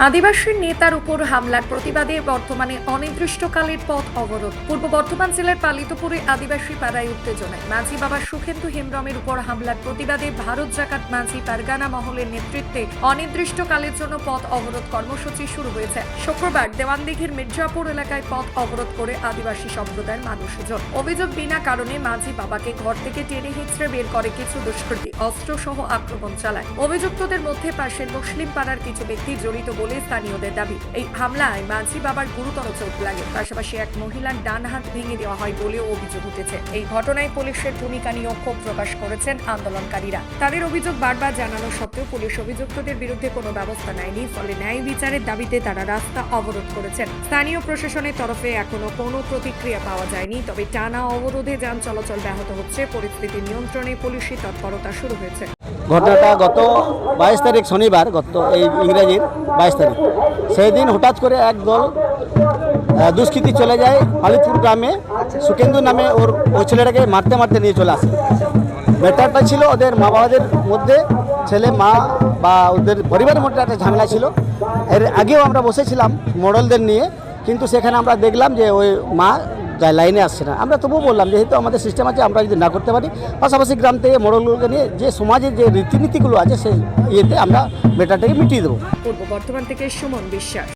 আদিবাসী নেতার উপর হামলার প্রতিবাদে বর্তমানে অনির্দিষ্টকালের পথ অবরোধ। পূর্ব বর্ধমান জেলার পালিতপুরে আদিবাসী পাড়ায় উত্তেজনায় মাঝি বাবা সুখেন্দু হেমব্রমের উপর হামলার প্রতিবাদে ভারত জাকাত মাঝি পারগানা মহলের নেতৃত্বে অনির্দিষ্টকালের জন্য পথ অবরোধ কর্মসূচি শুরু হয়েছে। শুক্রবার দেওয়ানদিঘির মির্জাপুর এলাকায় পথ অবরোধ করে আদিবাসী সম্প্রদায়ের মানুষজন। অভিযোগ, বিনা কারণে মাঝি বাবাকে ঘর থেকে টেনে হিঁচড়ে বের করে কিছু দুষ্কৃতী অস্ত্রসহ আক্রমণ চালায়। অভিযুক্তদের মধ্যে পাশের মুসলিম পাড়ার কিছু ব্যক্তি জড়িত বলে স্থানীয়দের দাবি। এই হামলায় মাঝি বাবার গুরুতর চোট লাগে, পাশাপাশি এক মহিলার ডান হাত ভেঙে দেওয়া হয় বলেও অভিযোগ উঠেছে। এই ঘটনায় পুলিশের ভূমিকা নিয়েও ক্ষোভ প্রকাশ করেছেন আন্দোলনকারীরা। তাদের অভিযোগ বারবার জানানো সত্ত্বেও পুলিশ অভিযুক্তদের বিরুদ্ধে কোনো ব্যবস্থা নেয়নি, ফলে ন্যায় বিচারের দাবিতে তারা রাস্তা অবরোধ করেছেন। স্থানীয় প্রশাসনের তরফে এখনো কোনো প্রতিক্রিয়া পাওয়া যায়নি, তবে টানা অবরোধে যান চলাচল ব্যাহত হচ্ছে। পরিস্থিতি নিয়ন্ত্রণে পুলিশি তৎপরতা শুরু হয়েছে। ঘটনাটা গত 22 তারিখ শনিবার, গত এই ইংরেজির 22 তারিখ, সেই দিন হঠাৎ করে এক দল দুষ্কৃতী চলে যায় পালিতপুর গ্রামে। সুখেন্দু নামে ওই ছেলেটাকে মারতে মারতে নিয়ে চলে আসে। ব্যাপারটা ছিল ওদের মা বাবাদের মধ্যে, ছেলে মা বা ওদের পরিবারের মধ্যে একটা ঝামেলা ছিল। এর আগেও আমরা বসেছিলাম মডেলদের নিয়ে, কিন্তু সেখানে আমরা দেখলাম যে ওই মা লাইনে আসছে না। আমরা তবুও বললাম যেহেতু আমাদের সিস্টেম আছে, আমরা যদি না করতে পারি, পাশাপাশি গ্রাম থেকে মডেলগুলোকে নিয়ে যে সমাজের যে রীতিনীতিগুলো আছে সেই ইয়েতে আমরা ব্যাপারটাকে মিটিয়ে দেবো। পূর্ব বর্ধমান থেকে সুমন বিশ্বাস।